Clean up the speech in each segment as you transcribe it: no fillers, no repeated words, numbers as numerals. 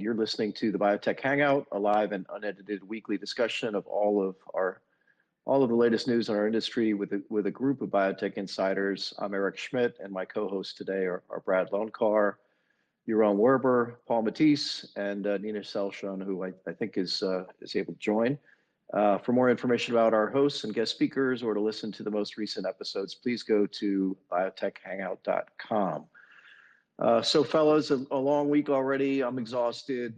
You're listening to the Biotech Hangout, a live and unedited weekly discussion of all of the latest news in our industry with a group of biotech insiders. I'm Eric Schmidt, and my co-hosts today are Brad Loncar, Yaron Werber, Paul Matteis, and Nina Kjellson, who I think is able to join. For more information about our hosts and guest speakers, or to listen to the most recent episodes, please go to biotechhangout.com. So fellas, a long week already. I'm exhausted.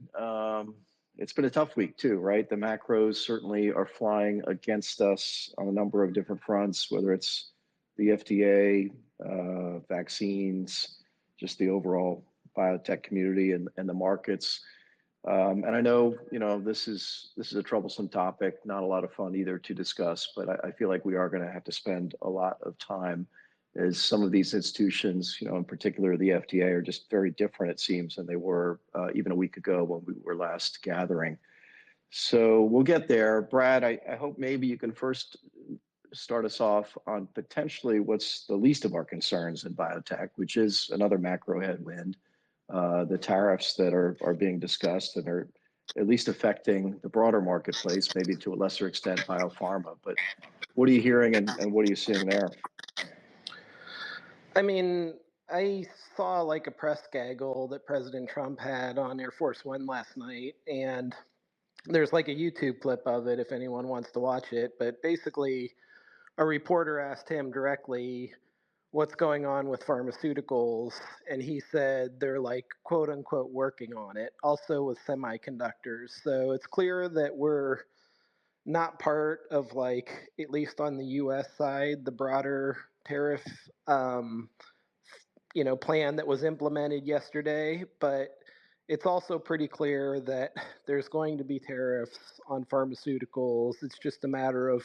It's been a tough week too, right? The macros certainly are flying against us on a number of different fronts, whether it's the FDA, vaccines, just the overall biotech community and the markets. And I know, this is a troublesome topic, not a lot of fun either to discuss, but I feel like we are going to have to spend a lot of time, as some of these institutions, in particular the FDA, are just very different, it seems, than they were even a week ago when we were last gathering. So we'll get there. Brad, I hope maybe you can first start us off on potentially what's the least of our concerns in biotech, which is another macro headwind, the tariffs that are being discussed and are at least affecting the broader marketplace, maybe to a lesser extent biopharma. But what are you hearing and what are you seeing there? I mean, I saw like a press gaggle that President Trump had on Air Force One last night, and there's like a YouTube clip of it if anyone wants to watch it. But basically, a reporter asked him directly what's going on with pharmaceuticals, and he said they're like, quote unquote, working on it, also with semiconductors. So it's clear that we're not part of, like, at least on the US side, the broader tariff plan that was implemented yesterday, but it's also pretty clear that there's going to be tariffs on pharmaceuticals. It's just a matter of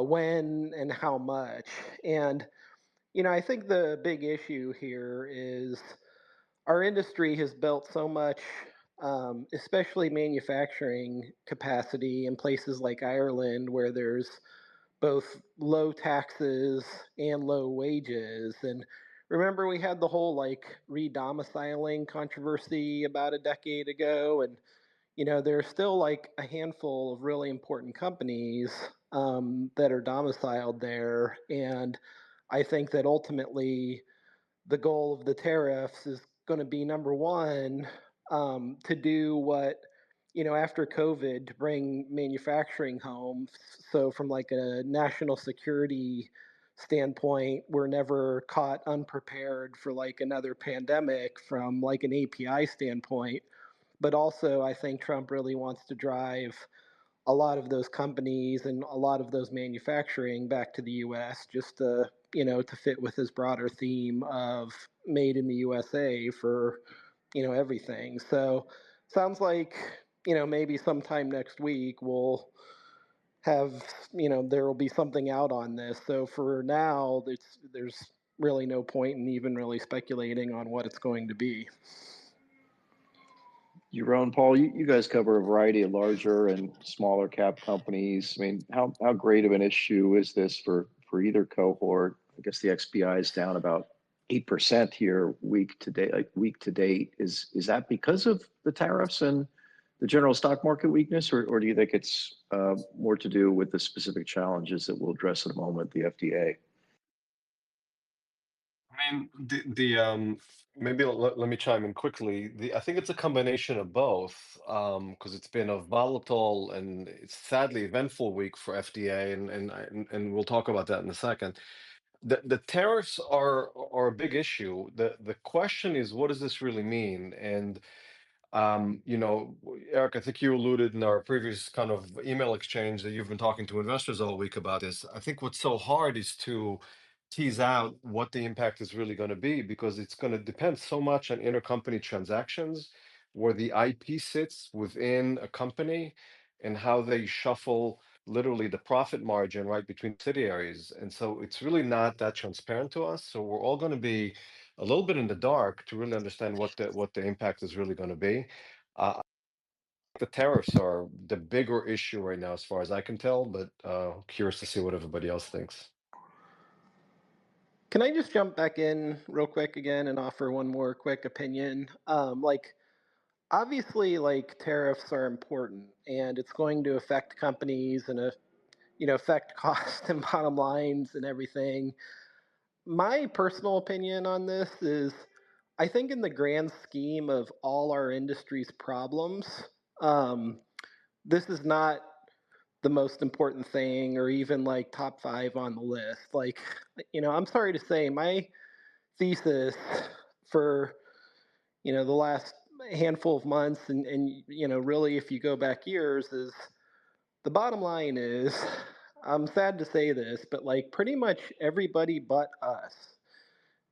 when and how much. And I think the big issue here is our industry has built so much, especially manufacturing capacity in places like Ireland, where there's both low taxes and low wages. And remember, we had the whole like re-domiciling controversy about a decade ago, and there's still like a handful of really important companies that are domiciled there. And I think that ultimately the goal of the tariffs is going to be, number one, to do what, after COVID, to bring manufacturing home. So from like a national security standpoint, we're never caught unprepared for like another pandemic from like an API standpoint. But also, I think Trump really wants to drive a lot of those companies and a lot of those manufacturing back to the U.S. just to, to fit with his broader theme of made in the USA for, everything. So sounds like, maybe sometime next week we'll have, there will be something out on this. So for now, there's really no point in even really speculating on what it's going to be. Yaron, Paul, you guys cover a variety of larger and smaller cap companies. I mean, how great of an issue is this for either cohort? I guess the XBI is down about 8% here week to date. Is that because of the tariffs and the general stock market weakness, or do you think it's more to do with the specific challenges that we'll address in a moment, the FDA? I mean, maybe let me chime in quickly. I think it's a combination of both, because it's been a volatile and it's sadly eventful week for FDA, and we'll talk about that in a second. The tariffs are a big issue. The question is, what does this really mean? And Eric, I think you alluded in our previous kind of email exchange that you've been talking to investors all week about this. I think what's so hard is to tease out what the impact is really going to be, because it's going to depend so much on intercompany transactions, where the IP sits within a company and how they shuffle literally the profit margin right between subsidiaries. And so it's really not that transparent to us. So we're all going to be a little bit in the dark to really understand what the impact is really going to be. The tariffs are the bigger issue right now, as far as I can tell, but curious to see what everybody else thinks. Can I just jump back in real quick again and offer one more quick opinion? obviously, like, tariffs are important, and it's going to affect companies and affect cost and bottom lines and everything. My personal opinion on this is, I think in the grand scheme of all our industry's problems, um, this is not the most important thing or even like top 5 on the list. Like, I'm sorry to say, my thesis for, the last handful of months and really if you go back years is, the bottom line is, I'm sad to say this, but like pretty much everybody but us,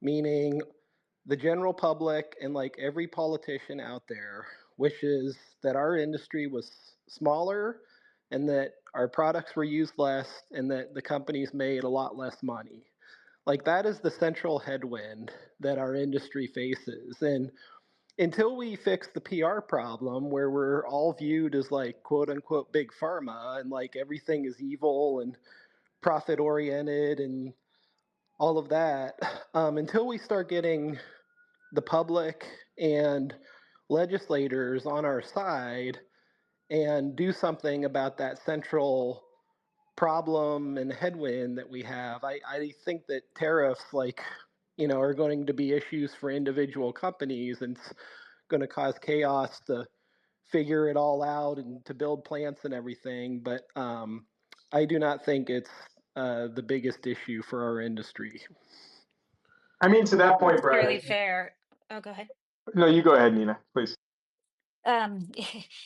meaning the general public and like every politician out there, wishes that our industry was smaller and that our products were used less and that the companies made a lot less money. Like, that is the central headwind that our industry faces. And until we fix the PR problem where we're all viewed as like quote unquote big pharma and like everything is evil and profit oriented and all of that, until we start getting the public and legislators on our side and do something about that central problem and headwind that we have, I think that tariffs, like, are going to be issues for individual companies, and it's going to cause chaos to figure it all out and to build plants and everything. But I do not think it's the biggest issue for our industry. I mean, to that That's point, Brad. fairly fair. Oh, go ahead. No, you go ahead, Nina, please.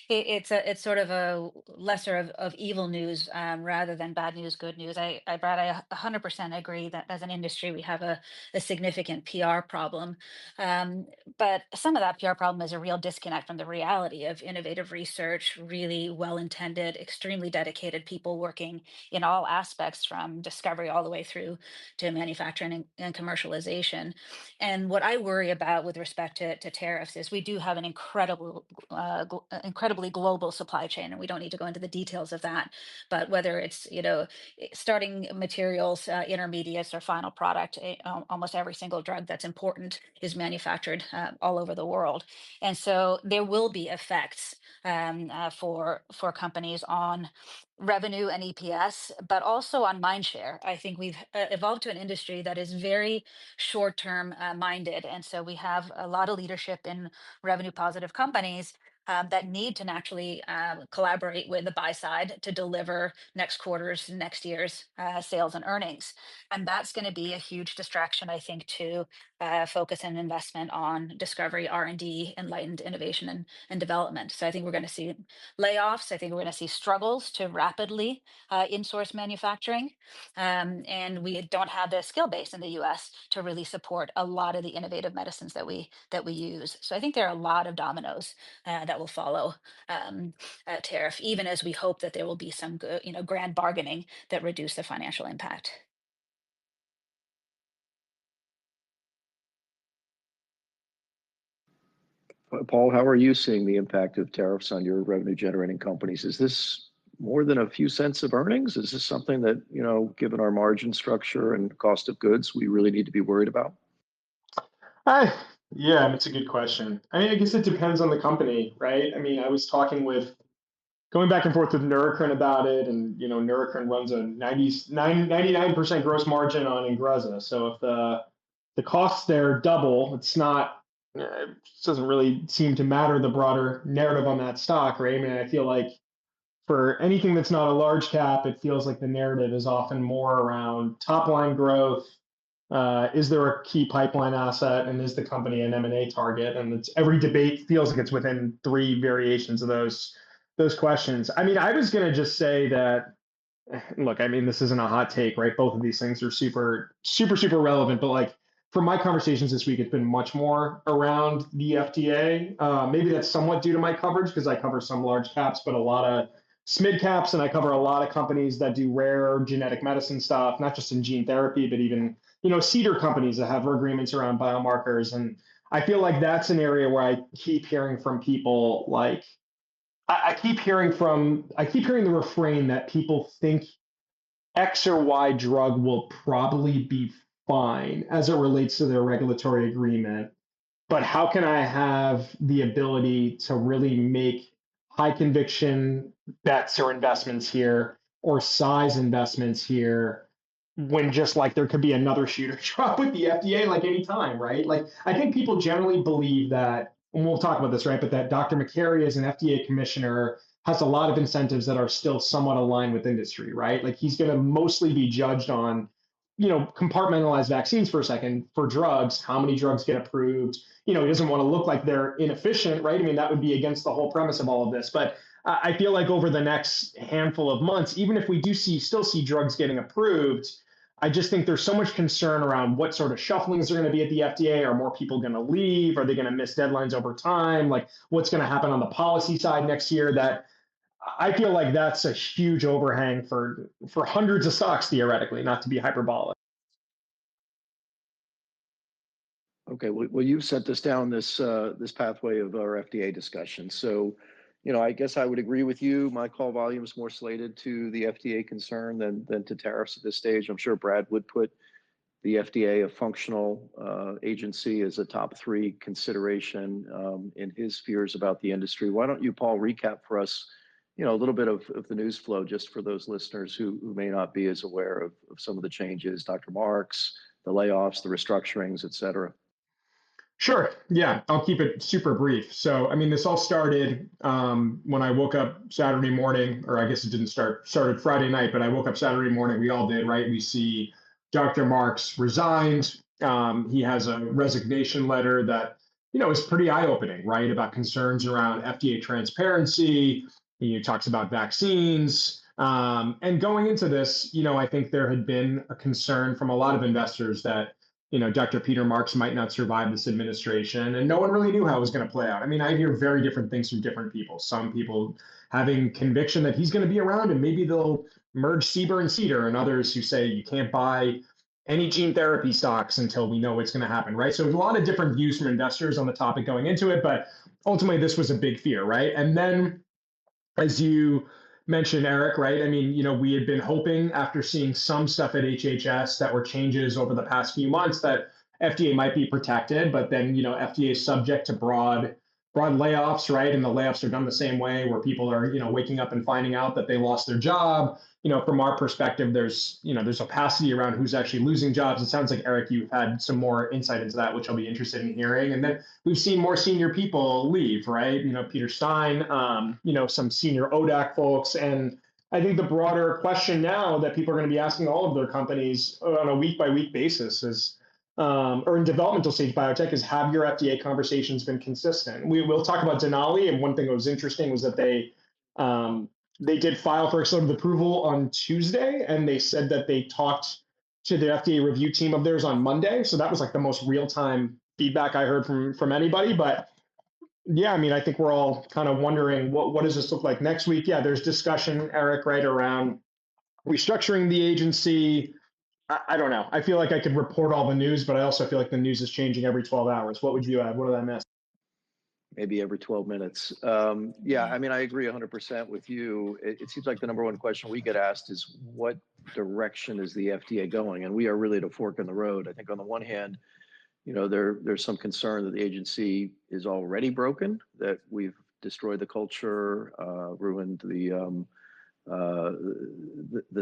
It's sort of a lesser of evil news, rather than bad news, good news. Brad, I 100% agree that as an industry we have a significant PR problem, but some of that PR problem is a real disconnect from the reality of innovative research, really well-intended, extremely dedicated people working in all aspects from discovery all the way through to manufacturing and commercialization. And what I worry about with respect to tariffs is we do have an incredibly global supply chain, and we don't need to go into the details of that. But whether it's starting materials, intermediates, or final product, almost every single drug that's important is manufactured all over the world, and so there will be effects for companies on revenue and EPS, but also on mind share. I think we've evolved to an industry that is very short-term minded, and so we have a lot of leadership in revenue positive companies that need to naturally collaborate with the buy side to deliver next quarter's, next year's sales and earnings. And that's going to be a huge distraction, I think, to focus and investment on discovery, R&D, enlightened innovation and development. So I think we're going to see layoffs. I think we're going to see struggles to rapidly insource manufacturing. And we don't have the skill base in the US to really support a lot of the innovative medicines that we use. So I think there are a lot of dominoes that will follow a tariff, even as we hope that there will be some good, grand bargaining that reduce the financial impact. Paul, how are you seeing the impact of tariffs on your revenue generating companies? Is this more than a few cents of earnings? Is this something that, given our margin structure and cost of goods, we really need to be worried about? Yeah, it's a good question. I mean, I guess it depends on the company, right? I mean, I was going back and forth with Neurocrine about it, and Neurocrine runs a 99% gross margin on Ingrezza. So if the costs there double, it doesn't really seem to matter the broader narrative on that stock, right? I mean, I feel like for anything that's not a large cap, it feels like the narrative is often more around top line growth. Is there a key pipeline asset, and is the company an M&A target? And every debate feels like it's within 3 variations of those questions. I mean, I was going to just say that, look, I mean, this isn't a hot take, right? Both of these things are super, super, super relevant. But like, from my conversations this week, it's been much more around the FDA. Maybe that's somewhat due to my coverage because I cover some large caps, but a lot of SMID caps, and I cover a lot of companies that do rare genetic medicine stuff, not just in gene therapy, but even seeder companies that have agreements around biomarkers. And I feel like that's an area where I keep hearing from people like I keep hearing the refrain that people think X or Y drug will probably be fine as it relates to their regulatory agreement. but how can I have the ability to really make high conviction bets or investments here or size investments here when just like there could be another shoe to drop with the FDA like anytime, right? Like I think people generally believe that, and we'll talk about this, right? But that Dr. McCary as an FDA commissioner has a lot of incentives that are still somewhat aligned with industry, right? Like he's going to mostly be judged on, compartmentalize vaccines for a second for drugs, how many drugs get approved. He doesn't want to look like they're inefficient, right? I mean, that would be against the whole premise of all of this. But I feel like over the next handful of months, even if we do still see drugs getting approved, I just think there's so much concern around what sort of shufflings are going to be at the FDA. Are more people going to leave? Are they going to miss deadlines over time? Like what's going to happen on the policy side next year? That I feel like that's a huge overhang for hundreds of stocks theoretically, not to be hyperbolic. Okay, well, you've set this down this pathway of our FDA discussion. So, I guess I would agree with you. My call volume is more slated to the FDA concern than to tariffs at this stage. I'm sure Brad would put the FDA, a functional agency, as a top three consideration in his fears about the industry. Why don't you, Paul, recap for us, a little bit of the news flow, just for those listeners who may not be as aware of some of the changes, Dr. Marks, the layoffs, the restructurings, et cetera. Sure. Yeah, I'll keep it super brief. So, I mean, this all started when I woke up Saturday morning, or I guess it didn't started Friday night, but I woke up Saturday morning. We all did, right? We see Dr. Marks resigned. He has a resignation letter that, is pretty eye-opening, right? About concerns around FDA transparency. He talks about vaccines. And going into this, I think there had been a concern from a lot of investors that Dr. Peter Marks might not survive this administration, and no one really knew how it was going to play out. I mean, I hear very different things from different people. Some people having conviction that he's going to be around, and maybe they'll merge CBER and CEDAR, and others who say you can't buy any gene therapy stocks until we know what's going to happen, right? So there's a lot of different views from investors on the topic going into it, but ultimately this was a big fear, right? And then, as you mentioned, Eric, right? I mean, we had been hoping after seeing some stuff at HHS that were changes over the past few months that FDA might be protected, but then, FDA is subject to broad layoffs, right? And the layoffs are done the same way where people are, waking up and finding out that they lost their job. From our perspective, there's opacity around who's actually losing jobs. It sounds like, Eric, you've had some more insight into that, which I'll be interested in hearing. And then we've seen more senior people leave, right? Peter Stein, some senior ODAC folks. And I think the broader question now that people are going to be asking all of their companies on a week by week basis is, or in developmental stage biotech, is have your FDA conversations been consistent? We will talk about Denali, and one thing that was interesting was that they did file for accelerated approval on Tuesday, and they said that they talked to the FDA review team of theirs on Monday. So that was like the most real-time feedback I heard from anybody. But yeah, I mean, I think we're all kind of wondering what does this look like next week? Yeah, there's discussion, Eric, right, around restructuring the agency. I don't know. I feel like I could report all the news, but I also feel like the news is changing every 12 hours. What would you add? What did I miss? Maybe every 12 minutes. Yeah, I mean, I agree 100% with you. It seems like the number one question we get asked is what direction is the FDA going? And we are really at a fork in the road. I think on the one hand, there's some concern that the agency is already broken, that we've destroyed the culture, ruined the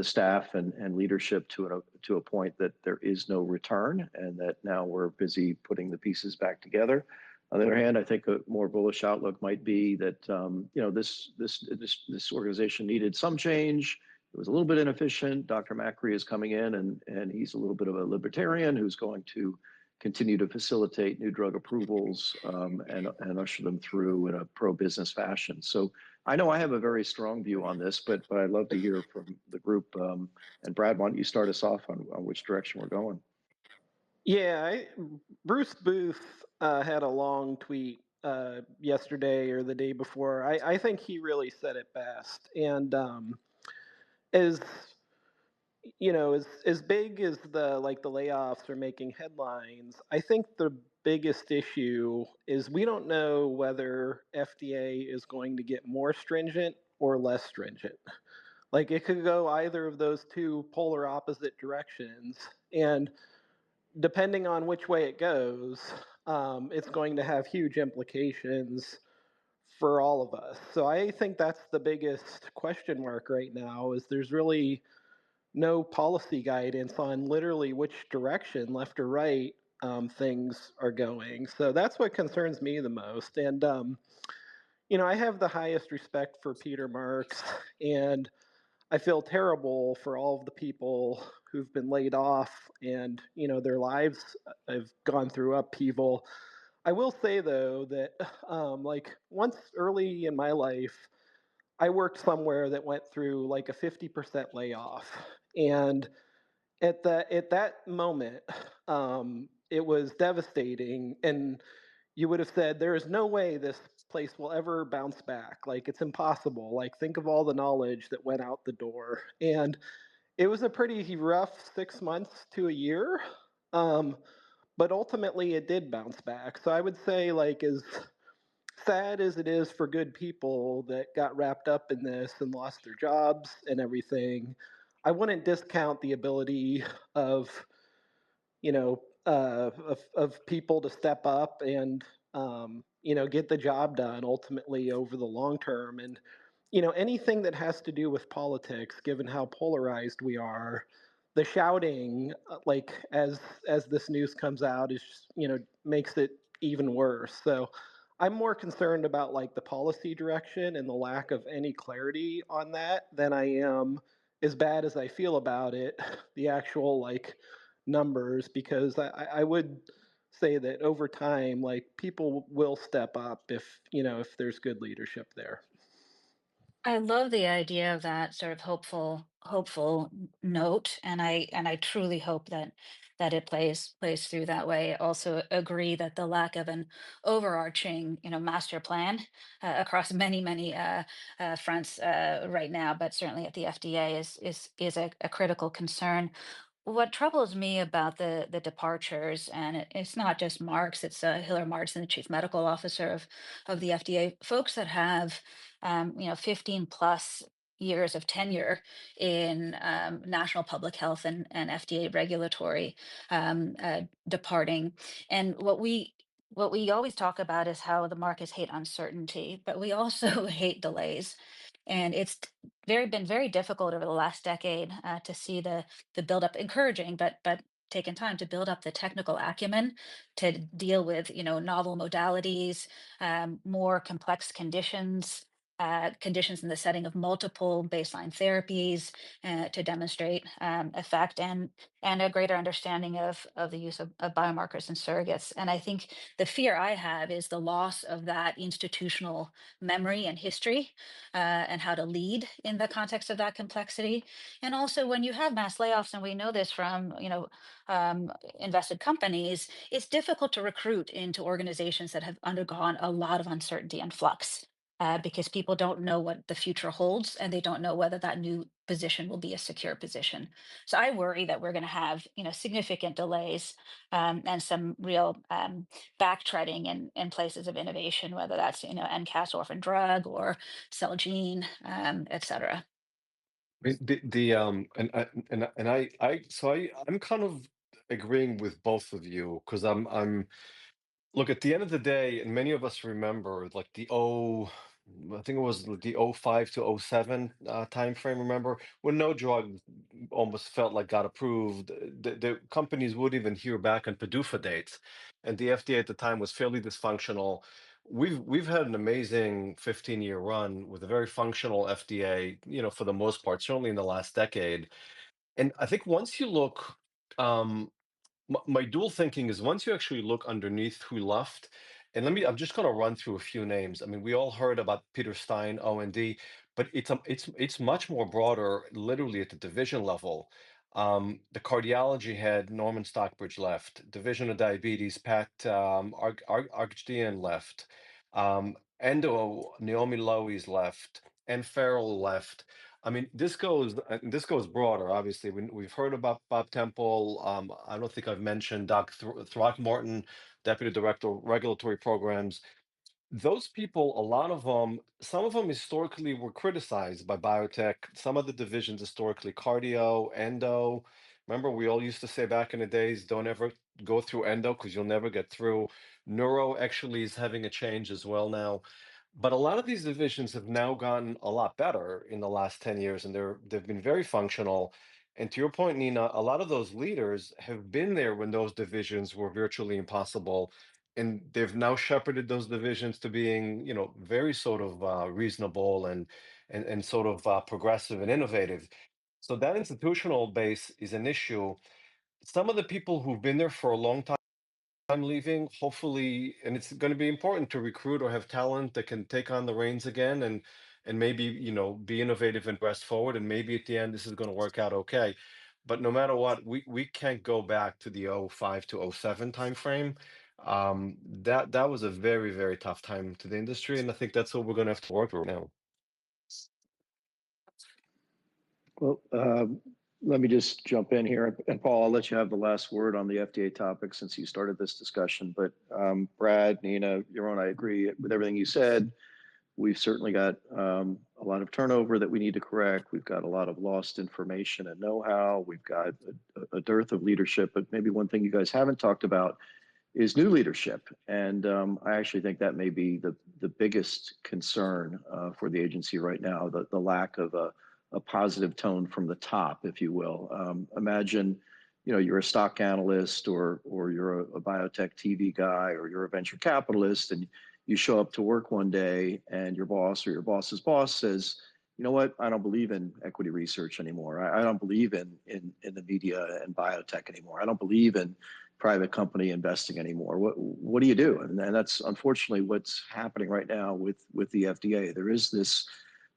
staff and leadership to a point that there is no return, and that now we're busy putting the pieces back together. On the other hand, I think a more bullish outlook might be that this organization needed some change. It was a little bit inefficient. Dr. Macri is coming in, and he's a little bit of a libertarian who's going to continue to facilitate new drug approvals and usher them through in a pro-business fashion. So I know I have a very strong view on this, but I'd love to hear from the group. And Brad, why don't you start us off on which direction we're going? Yeah, Bruce Booth had a long tweet yesterday or the day before. I think he really said it best. And as as big as the layoffs are making headlines, I think the biggest issue is we don't know whether FDA is going to get more stringent or less stringent. Like it could go either of those two polar opposite directions. And depending on which way it goes, it's going to have huge implications for all of us. So I think that's the biggest question mark right now is there's really no policy guidance on literally which direction, left or right, things are going. So that's what concerns me the most. And I have the highest respect for Peter Marks, and I feel terrible for all of the people who've been laid off and, their lives have gone through upheaval. I will say, though, that like once early in my life, I worked somewhere that went through like a 50% layoff. And at that moment, it was devastating. And you would have said, there is no way this place will ever bounce back. Like, it's impossible. Like, think of all the knowledge that went out the door. And it was a pretty rough 6 months to a year. Um, but ultimately, it did bounce back. So I would say, like, as sad as it is for good people that got wrapped up in this and lost their jobs and everything, I wouldn't discount the ability of of people to step up and get the job done ultimately over the long term. And anything that has to do with politics, given how polarized we are, the shouting, like as this news comes out, is makes it even worse. So I'm more concerned about like the policy direction and the lack of any clarity on that than I am, as bad as I feel about it, the actual like numbers, because I would say that over time, like people will step up if there's good leadership there. I love the idea of that sort of hopeful note, and I truly hope that it plays through that way. I also agree that the lack of an overarching, master plan across many fronts right now, but certainly at the FDA is a critical concern. What troubles me about the departures, and it's not just Marks, it's Hiller Marks, the chief medical officer of the FDA, folks that have 15 plus years of tenure in national public health and FDA regulatory departing. And what we always talk about is how the markets hate uncertainty, but we also hate delays. And it's been very difficult over the last decade to see the buildup, encouraging, but taken time to build up the technical acumen to deal with novel modalities, more complex conditions. Conditions in the setting of multiple baseline therapies to demonstrate effect and a greater understanding of the use of biomarkers and surrogates. And I think the fear I have is the loss of that institutional memory and history and how to lead in the context of that complexity. And also, when you have mass layoffs, and we know this from invested companies, it's difficult to recruit into organizations that have undergone a lot of uncertainty and flux. Because people don't know what the future holds and they don't know whether that new position will be a secure position. So I worry that we're going to have, significant delays and some real backtreading in places of innovation, whether that's, NCAS orphan drug or cell gene, et cetera. The I'm kind of agreeing with both of you because I'm look, at the end of the day, and many of us remember like I think it was the '05 to '07 time frame, remember? When no drug almost felt like got approved, the companies wouldn't even hear back on PDUFA dates. And the FDA at the time was fairly dysfunctional. We've had an amazing 15-year run with a very functional FDA, for the most part, certainly in the last decade. And I think once you look, um, my dual thinking is once you actually look underneath who left, and I'm just going to run through a few names. I mean, we all heard about Peter Stein, O&D, but it's much more broader, literally at the division level. The cardiology head, Norman Stockbridge left. Division of diabetes, Pat Argdian left. Endo, Naomi Lowy's left. And Farrell left. I mean, this goes broader. Obviously, we've heard about Bob Temple. I don't think I've mentioned Doc Throckmorton, Deputy Director of Regulatory Programs. Those people, a lot of them, some of them historically were criticized by biotech. Some of the divisions historically, cardio, endo. Remember, we all used to say back in the days, don't ever go through endo because you'll never get through. Neuro actually is having a change as well now. But a lot of these divisions have now gotten a lot better in the last 10 years, and they've been very functional. And to your point, Nina, a lot of those leaders have been there when those divisions were virtually impossible. And they've now shepherded those divisions to being, very sort of reasonable and sort of progressive and innovative. So that institutional base is an issue. Some of the people who've been there for a long time leaving, hopefully, and it's going to be important to recruit or have talent that can take on the reins again and maybe, be innovative and press forward. And maybe at the end, this is going to work out okay. But no matter what, we can't go back to the '05 to '07 timeframe. That was a very, very tough time to the industry. And I think that's what we're going to have to work through now. Well, let me just jump in here. And Paul, I'll let you have the last word on the FDA topic since you started this discussion. But Brad, Nina, Yaron, I agree with everything you said. We've certainly got a lot of turnover that we need to correct. We've got a lot of lost information and know-how. We've got a dearth of leadership. But maybe one thing you guys haven't talked about is new leadership. And I actually think that may be the biggest concern for the agency right now, the lack of a positive tone from the top, if you will. Imagine, you're a stock analyst or you're a biotech TV guy or you're a venture capitalist, and you show up to work one day and your boss or your boss's boss says, you know what, I don't believe in equity research anymore. I don't believe in the media and biotech anymore. I don't believe in private company investing anymore. What do you do? And that's unfortunately what's happening right now with the FDA. There is this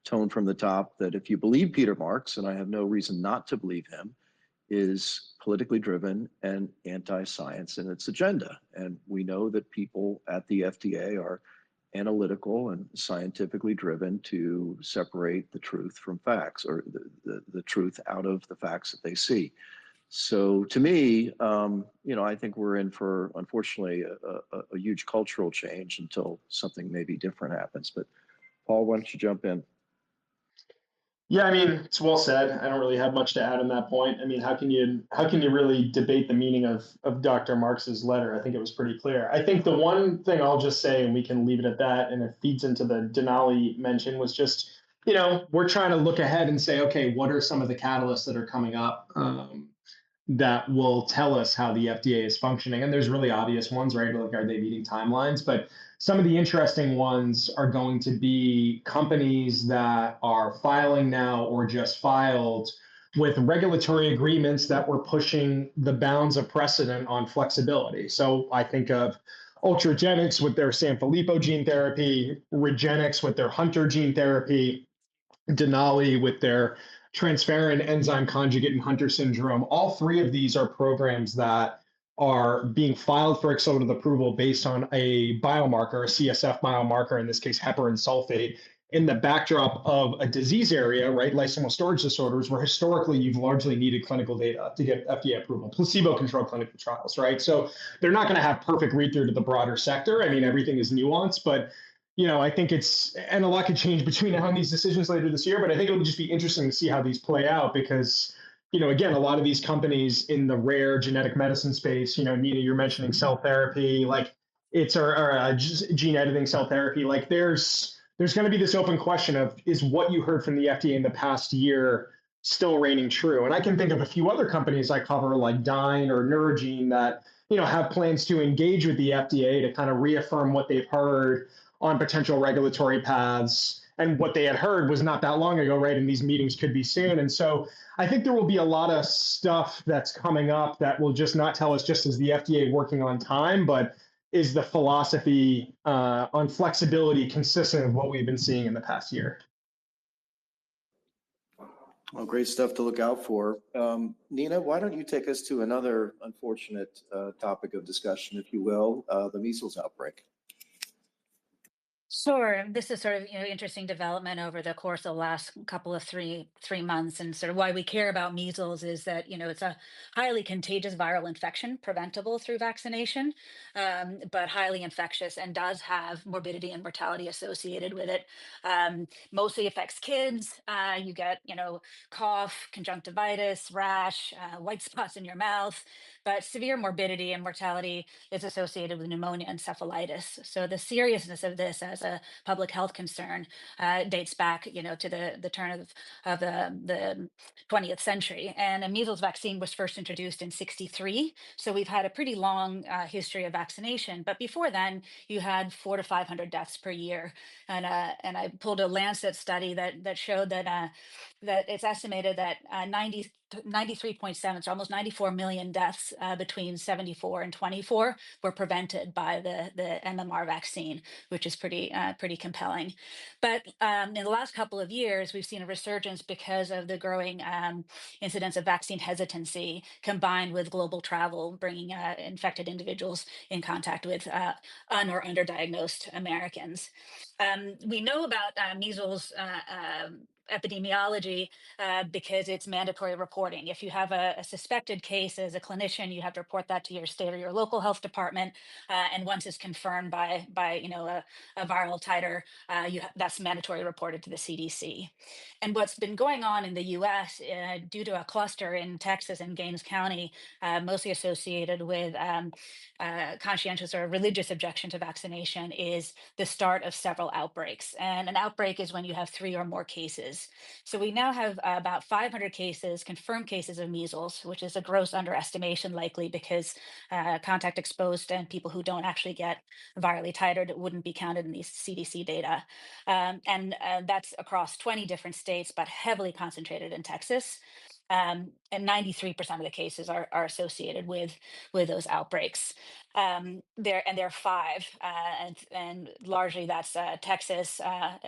tone from the top that if you believe Peter Marks, and I have no reason not to believe him, is politically driven and anti-science in its agenda. And we know that people at the FDA are analytical and scientifically driven to separate the truth from facts, or the truth out of the facts that they see. So to me, I think we're in for, unfortunately, a huge cultural change until something maybe different happens. But Paul, why don't you jump in? Yeah, I mean, it's well said. I don't really have much to add on that point. I mean, how can you really debate the meaning of Dr. Marx's letter? I think it was pretty clear. I think the one thing I'll just say, and we can leave it at that, and it feeds into the Denali mention, was just, we're trying to look ahead and say, okay, what are some of the catalysts that are coming up that will tell us how the FDA is functioning? And there's really obvious ones, right? Like, are they meeting timelines? But some of the interesting ones are going to be companies that are filing now or just filed with regulatory agreements that were pushing the bounds of precedent on flexibility. So I think of Ultragenyx with their Sanfilippo gene therapy, Regenix with their Hunter gene therapy, Denali with their transferrin enzyme conjugate and Hunter syndrome. All three of these are programs that are being filed for accelerated approval based on a biomarker, a CSF biomarker, in this case, heparan sulfate, in the backdrop of a disease area, right, lysosomal storage disorders, where historically you've largely needed clinical data to get FDA approval, placebo-controlled clinical trials, right? So they're not going to have perfect read-through to the broader sector. I mean, everything is nuanced, but I think and a lot could change between now and these decisions later this year, but I think it'll just be interesting to see how these play out because, again, a lot of these companies in the rare genetic medicine space, Nina, you're mentioning cell therapy, like gene editing cell therapy, like there's going to be this open question of, is what you heard from the FDA in the past year still reigning true? And I can think of a few other companies I cover, like Dyne or Neurogene, that, have plans to engage with the FDA to kind of reaffirm what they've heard on potential regulatory paths. And what they had heard was not that long ago, right? And these meetings could be soon. And so I think there will be a lot of stuff that's coming up that will just not tell us just is the FDA working on time, but is the philosophy on flexibility consistent with what we've been seeing in the past year? Well, great stuff to look out for. Nina, why don't you take us to another unfortunate topic of discussion, if you will, the measles outbreak? Sure. This is sort of, interesting development over the course of the last couple of three months, and sort of why we care about measles is that, it's a highly contagious viral infection, preventable through vaccination, but highly infectious and does have morbidity and mortality associated with it. Mostly affects kids. You get, cough, conjunctivitis, rash, white spots in your mouth, but severe morbidity and mortality is associated with pneumonia and encephalitis. So the seriousness of this as a public health concern dates back, to the turn of the 20th century. And a measles vaccine was first introduced in 63. So we've had a pretty long history of vaccination. But before then, you had 400 to 500 deaths per year. And I pulled a Lancet study that showed that it's estimated that 93.7, so almost 94 million deaths between 74 and 24 were prevented by the MMR vaccine, which is pretty compelling. But in the last couple of years, we've seen a resurgence because of the growing incidence of vaccine hesitancy combined with global travel, bringing infected individuals in contact with or underdiagnosed Americans. We know about measles epidemiology because it's mandatory reporting. If you have a suspected case as a clinician, you have to report that to your state or your local health department. And once it's confirmed by a viral titer, that's mandatory reported to the CDC. And what's been going on in the U.S. Due to a cluster in Texas and Gaines County, mostly associated with conscientious or religious objection to vaccination, is the start of several outbreaks. And an outbreak is when you have 3 or more cases. So we now have about 500 cases, confirmed cases of measles, which is a gross underestimation, likely because contact exposed and people who don't actually get virally titered wouldn't be counted in these CDC data. And that's across 20 different states, but heavily concentrated in Texas. And 93% of the cases are associated with those outbreaks. There are 5, and largely that's Texas,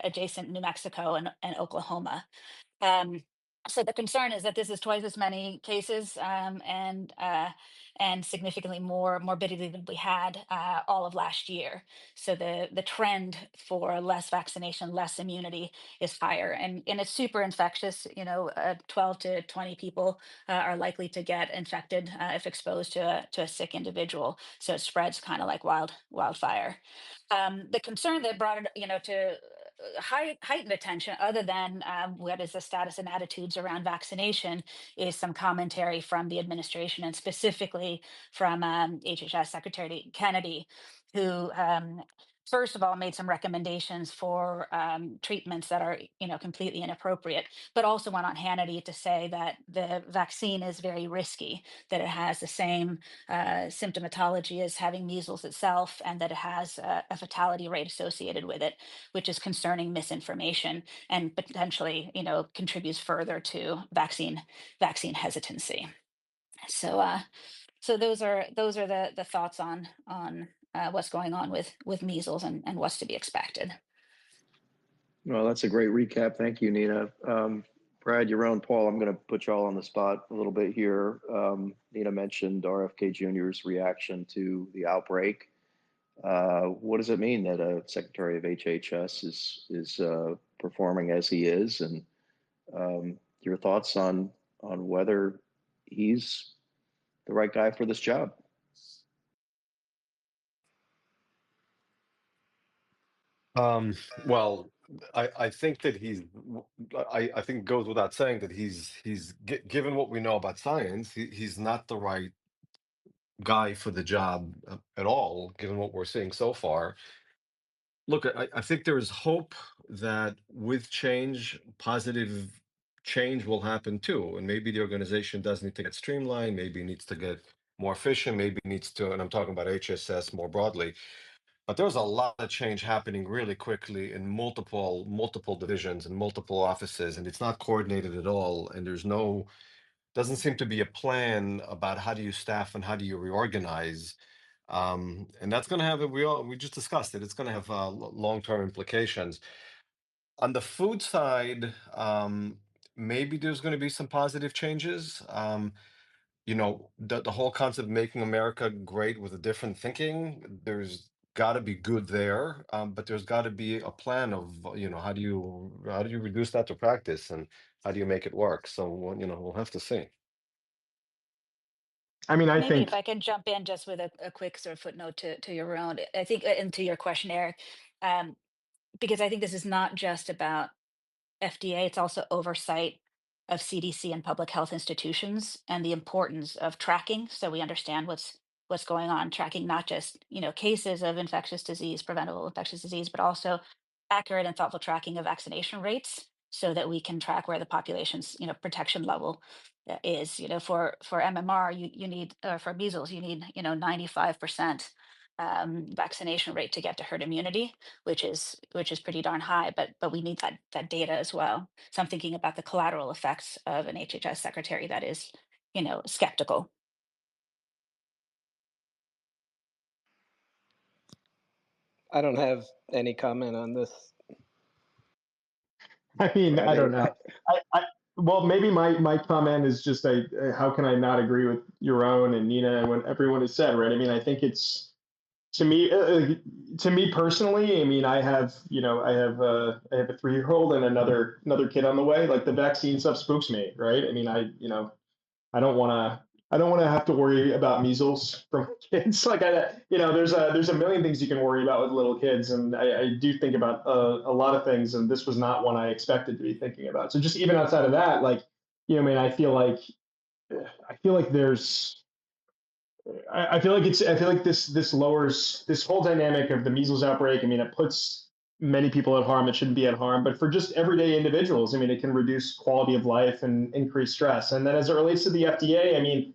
adjacent New Mexico, and Oklahoma. Um, so the concern is that this is twice as many cases, and significantly more morbidity than we had all of last year. So the trend for less vaccination, less immunity is higher, and it's super infectious. 12 to 20 people are likely to get infected if exposed to a sick individual. So it spreads kind of like wildfire. The concern that brought it, to heightened attention, other than what is the status and attitudes around vaccination, is some commentary from the administration, and specifically from HHS Secretary Kennedy, who first of all made some recommendations for treatments that are completely inappropriate, but also went on Hannity to say that the vaccine is very risky, that it has the same symptomatology as having measles itself, and that it has a fatality rate associated with it, which is concerning misinformation and potentially, contributes further to vaccine hesitancy. So, so those are the thoughts on what's going on with measles and what's to be expected. Well, that's a great recap. Thank you, Nina. Brad, Yaron, Paul, I'm going to put you all on the spot a little bit here. Nina mentioned RFK Jr.'s reaction to the outbreak. What does it mean that a Secretary of HHS is performing as he is, and your thoughts on whether he's the right guy for this job? Well, I think that I think it goes without saying that given what we know about science, he's not the right guy for the job at all, given what we're seeing so far. Look, I think there is hope that with change, positive change will happen too. And maybe the organization does need to get streamlined, maybe needs to get more efficient, maybe needs to, and I'm talking about HSS more broadly. But there's a lot of change happening really quickly in multiple divisions and multiple offices, and it's not coordinated at all. And doesn't seem to be a plan about how do you staff and how do you reorganize. And that's going to have we just discussed it. It's going to have long-term implications. On the food side, maybe there's going to be some positive changes. The whole concept of making America great with a different thinking. There's got to be good there, but there's got to be a plan of, how do you reduce that to practice, and how do you make it work? So, we'll have to see. I mean, I Maybe think, if I can jump in just with a quick sort of footnote to your own, I think, and to your question, Eric, um, because I think this is not just about FDA, it's also oversight of CDC and public health institutions and the importance of tracking. So we understand what's going on, tracking not just, cases of infectious disease, preventable infectious disease, but also accurate and thoughtful tracking of vaccination rates so that we can track where the population's, protection level is. For MMR, you need, or for measles, you need, 95% vaccination rate to get to herd immunity, which is pretty darn high, but we need that data as well. So I'm thinking about the collateral effects of an HHS secretary that is, skeptical. I don't have any comment on this. I mean, I don't I know. Well, maybe my comment is just how can I not agree with Yaron and Nina and what everyone has said, right? I mean, I think it's to me personally. I mean, I have a 3-year-old and another kid on the way. Like the vaccine stuff spooks me, right? I mean, I don't want to. I don't want to have to worry about measles from kids. Like there's a million things you can worry about with little kids, and I do think about a lot of things, and this was not one I expected to be thinking about. So just even outside of that, like, I mean, I feel like there's, I feel like this lowers this whole dynamic of the measles outbreak. I mean, it puts many people at harm. It shouldn't be at harm, but for just everyday individuals, I mean, it can reduce quality of life and increase stress. And then as it relates to the FDA, I mean,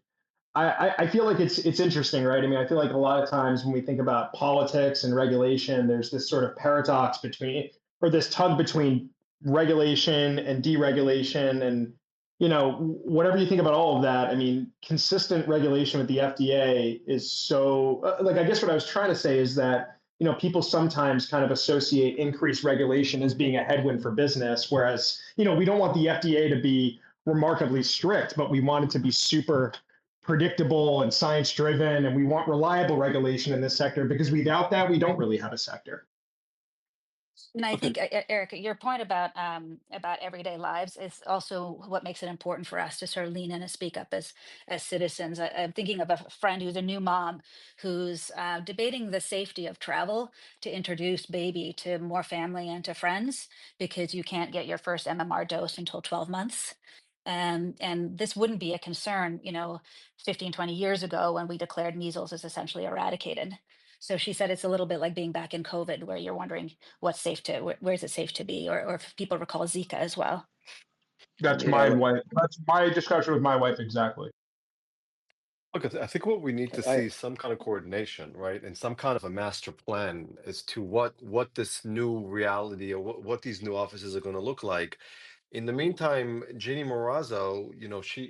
I feel like it's interesting, right? I mean, I feel like a lot of times when we think about politics and regulation, there's this sort of paradox between, or this tug between regulation and deregulation, and whatever you think about all of that. I mean, consistent regulation with the FDA is so like, I guess what I was trying to say is that people sometimes kind of associate increased regulation as being a headwind for business, whereas we don't want the FDA to be remarkably strict, but we want it to be super predictable and science driven, and we want reliable regulation in this sector, because without that we don't really have a sector. And I Okay. think, Eric, your point about everyday lives is also what makes it important for us to sort of lean in and speak up as citizens. I'm thinking of a friend who's a new mom who's debating the safety of travel to introduce baby to more family and to friends because you can't get your first MMR dose until 12 months. And this wouldn't be a concern, 15, 20 years ago when we declared measles as essentially eradicated. So she said it's a little bit like being back in COVID, where you're wondering what's safe to, where is it safe to be, or if people recall Zika as well. That's mean, I, my wife. That's my discussion with my wife exactly. Look, I think what we need to I see is some kind of coordination, right? And some kind of a master plan as to what this new reality, or what these new offices are going to look like. In the meantime, Ginny Morazzo,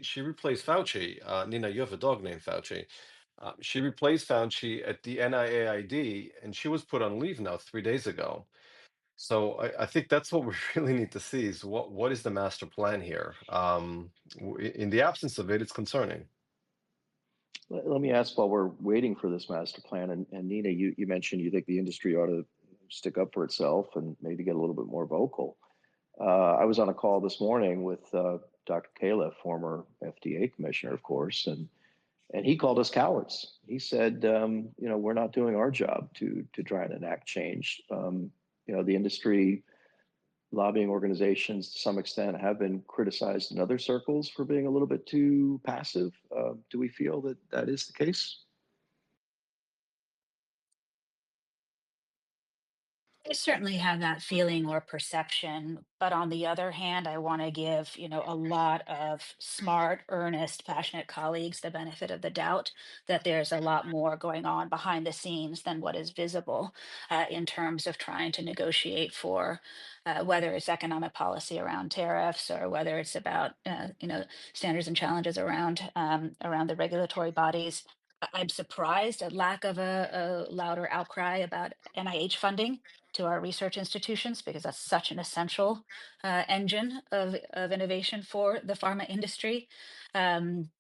she replaced Fauci. Nina, you have a dog named Fauci. She replaced Fauci at the NIAID, and she was put on leave now 3 days ago. So I think that's what we really need to see is what is the master plan here. In the absence of it, it's concerning. let me ask, while we're waiting for this master plan, and Nina, you mentioned you think the industry ought to stick up for itself and maybe get a little bit more vocal. I was on a call this morning with Dr. Califf, former FDA commissioner, of course, and he called us cowards. He said, we're not doing our job to try and enact change. The industry lobbying organizations to some extent have been criticized in other circles for being a little bit too passive. Do we feel that that is the case? I certainly have that feeling or perception, but on the other hand, I want to give, a lot of smart, earnest, passionate colleagues the benefit of the doubt that there's a lot more going on behind the scenes than what is visible in terms of trying to negotiate for whether it's economic policy around tariffs or whether it's about, standards and challenges around the regulatory bodies. I'm surprised at lack of a louder outcry about NIH funding to our research institutions, because that's such an essential engine of innovation for the pharma industry. Um,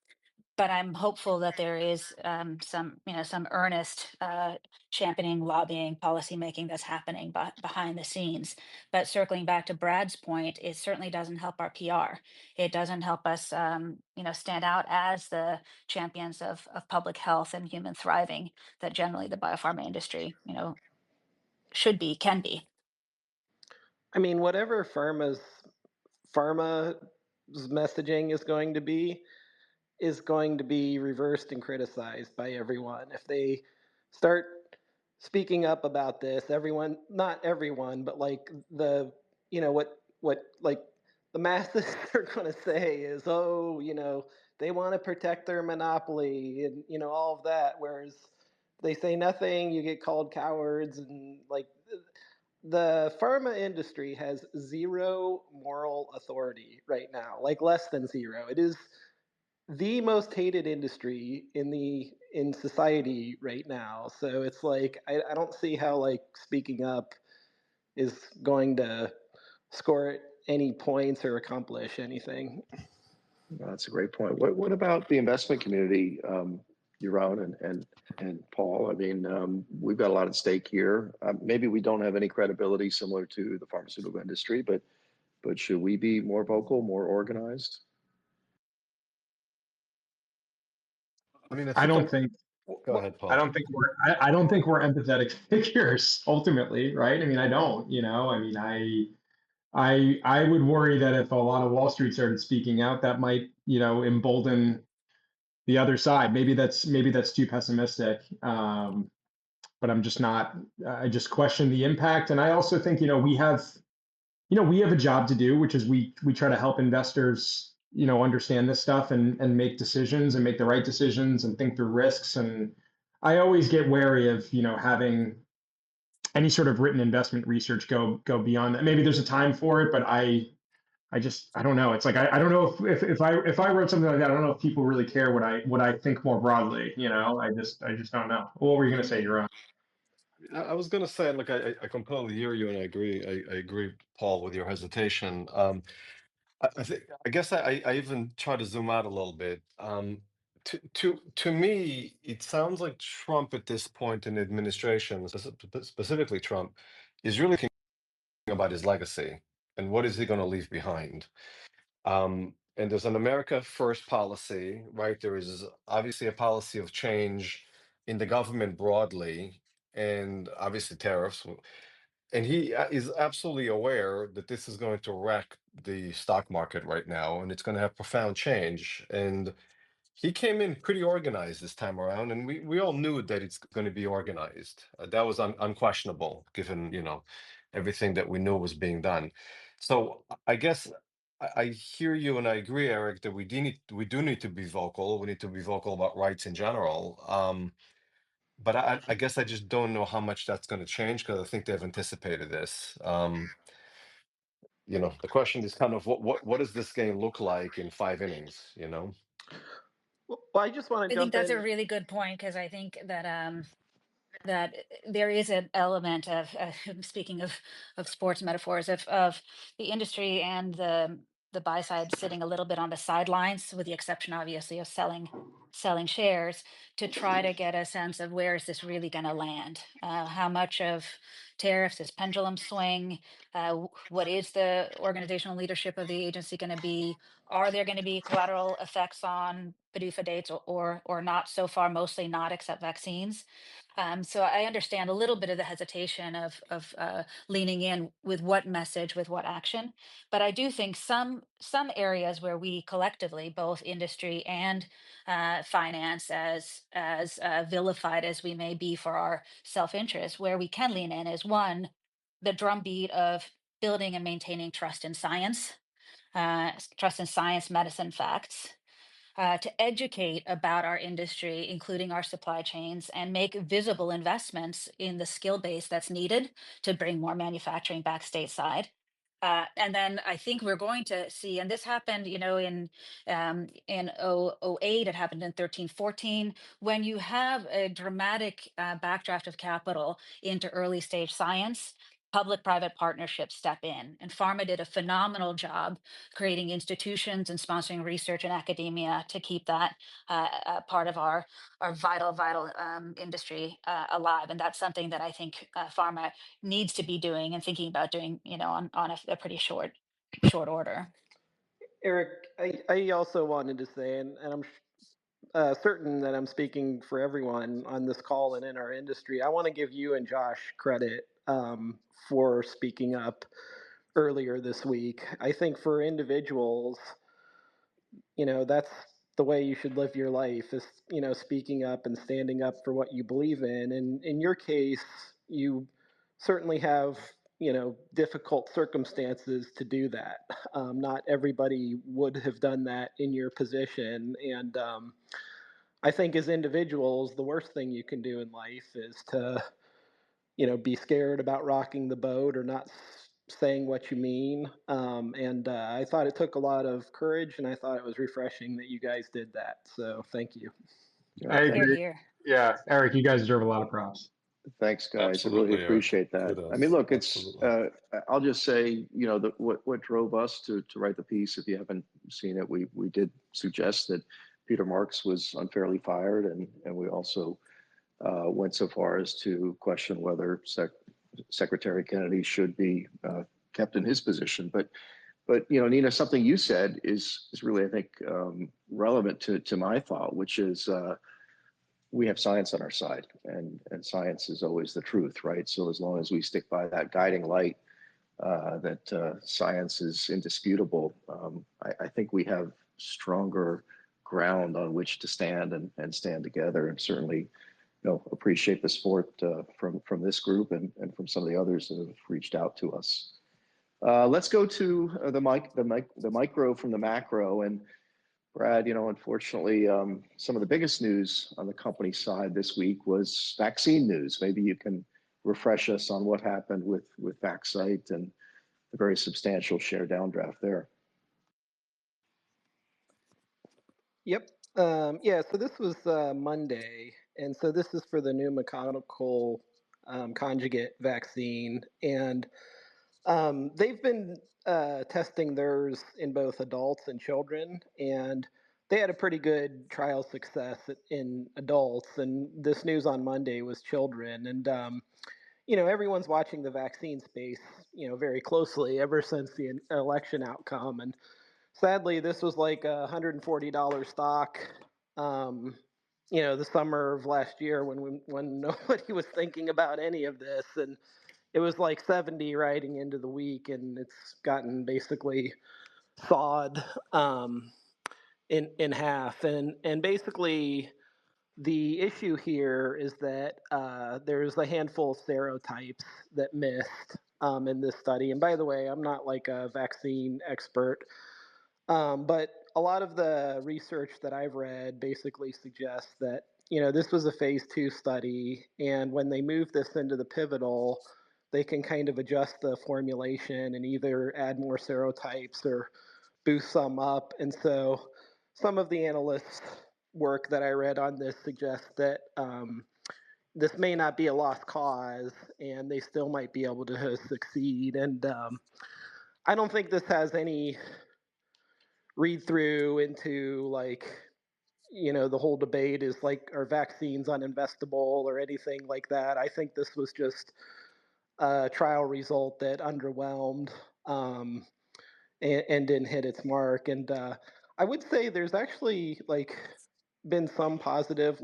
but I'm hopeful that there is some earnest championing, lobbying, policymaking that's happening behind the scenes. But circling back to Brad's point, it certainly doesn't help our PR. It doesn't help us, stand out as the champions of public health and human thriving that generally the biopharma industry, should be, can be. I mean, whatever pharma's messaging is going to be reversed and criticized by everyone. If they start speaking up about this, everyone, not everyone, but like what like the masses are going to say is, oh, they want to protect their monopoly and, all of that. Whereas they say nothing, you get called cowards. And like the pharma industry has zero moral authority right now, like less than zero. It is the most hated industry in society right now. So it's like I don't see how like speaking up is going to score any points or accomplish anything. That's a great point. What about the investment community, Yaron and Paul? I mean, we've got a lot at stake here. Maybe we don't have any credibility similar to the pharmaceutical industry, but should we be more vocal, more organized? I mean, I I think don't think go ahead, I Paul. don't think I don't think we're empathetic figures ultimately, right? I mean, I don't, I mean, I would worry that if a lot of Wall Street started speaking out, that might, embolden the other side. Maybe that's too pessimistic. But I'm just not. I just question the impact, and I also think we have a job to do, which is we try to help investors, understand this stuff and make decisions and make the right decisions and think through risks. And I always get wary of having any sort of written investment research go beyond that. Maybe there's a time for it, but I don't know. It's like I don't know if I wrote something like that, I don't know if people really care what I think more broadly. I just don't know. What were you going to say, Yaron? I was going to say, like, I completely hear you, and I agree. I agree, Paul, with your hesitation. I guess I even try to zoom out a little bit. To me, it sounds like Trump at this point in the administration, specifically Trump, is really thinking about his legacy and what is he going to leave behind. And there's an America First policy, right? There is obviously a policy of change in the government broadly, and obviously tariffs. And he is absolutely aware that this is going to wreck the stock market right now, and it's going to have profound change. And he came in pretty organized this time around, and we all knew that it's going to be organized. That was unquestionable, given everything that we knew was being done. So I guess I hear you, and I agree, Eric, that we do need to be vocal. We need to be vocal about rights in general. But I guess I just don't know how much that's going to change because I think they've anticipated this. The question is kind of what does this game look like in 5 innings? Well, I just want to I think jump that's a in. really good point because I think that there is an element of speaking of sports metaphors of the industry and the buy side sitting a little bit on the sidelines, with the exception obviously of selling shares, to try to get a sense of where is this really going to land, how much of tariffs is pendulum swing, what is the organizational leadership of the agency going to be, are there going to be collateral effects on PDUFA dates or not. So far mostly not, except vaccines. So I understand a little bit of the hesitation of leaning in with what message, with what action. But I do think some areas where we collectively, both industry and finance, as vilified as we may be for our self-interest, where we can lean in is one, the drumbeat of building and maintaining trust in science, medicine, facts, to educate about our industry, including our supply chains, and make visible investments in the skill base that's needed to bring more manufacturing back stateside. And then I think we're going to see, and this happened, in 08, it happened in 13, 14, when you have a dramatic backdraft of capital into early stage science. public-private partnerships step in. And pharma did a phenomenal job creating institutions and sponsoring research in academia to keep that part of our vital industry alive. And that's something that I think pharma needs to be doing and thinking about doing, on a pretty short order. Eric, I also wanted to say, and I'm certain that I'm speaking for everyone on this call and in our industry, I want to give you and Josh credit for speaking up earlier this week. I think for individuals, that's the way you should live your life is, speaking up and standing up for what you believe in. And in your case, you certainly have, difficult circumstances to do that. Not everybody would have done that in your position. And I think as individuals, the worst thing you can do in life is to, be scared about rocking the boat or not saying what you mean. And I thought it took a lot of courage, and I thought it was refreshing that you guys did that. So thank you. I Hear, agree. hear. Yeah, Eric, you guys deserve a lot of props. Thanks, guys. I really Absolutely, Eric. appreciate that. I mean, Kudos. look, it's, Absolutely. I'll just say, what drove us to write the piece, if you haven't seen it, we did suggest that Peter Marks was unfairly fired. And we also went so far as to question whether Secretary Kennedy should be kept in his position. But Nina, something you said is really, I think, relevant to my thought, which is we have science on our side, and science is always the truth, right? So as long as we stick by that guiding light, that science is indisputable, I think we have stronger ground on which to stand and stand together, and certainly appreciate the support from this group and from some of the others that have reached out to us. Let's go to the micro from the macro. And Brad, unfortunately, some of the biggest news on the company side this week was vaccine news. Maybe you can refresh us on what happened with Vaxcyte and the very substantial share downdraft there. Yep. Yeah, so this was Monday. And so this is for the new mechanical conjugate vaccine. And they've been testing theirs in both adults and children. And they had a pretty good trial success in adults. And this news on Monday was children. And, everyone's watching the vaccine space, very closely ever since the election outcome. And sadly, this was like a $140 stock. The summer of last year when nobody was thinking about any of this, and it was like 70 riding into the week, and it's gotten basically sawed in half. And basically, the issue here is that there's a handful of serotypes that missed in this study. And by the way, I'm not like a vaccine expert. But a lot of the research that I've read basically suggests that, this was a phase 2 study. And when they move this into the pivotal, they can kind of adjust the formulation and either add more serotypes or boost some up. And so some of the analysts' work that I read on this suggests that this may not be a lost cause and they still might be able to succeed. And I don't think this has any read through into the whole debate is like, are vaccines uninvestable or anything like that. I think this was just a trial result that underwhelmed and didn't hit its mark. And I would say there's actually been some positive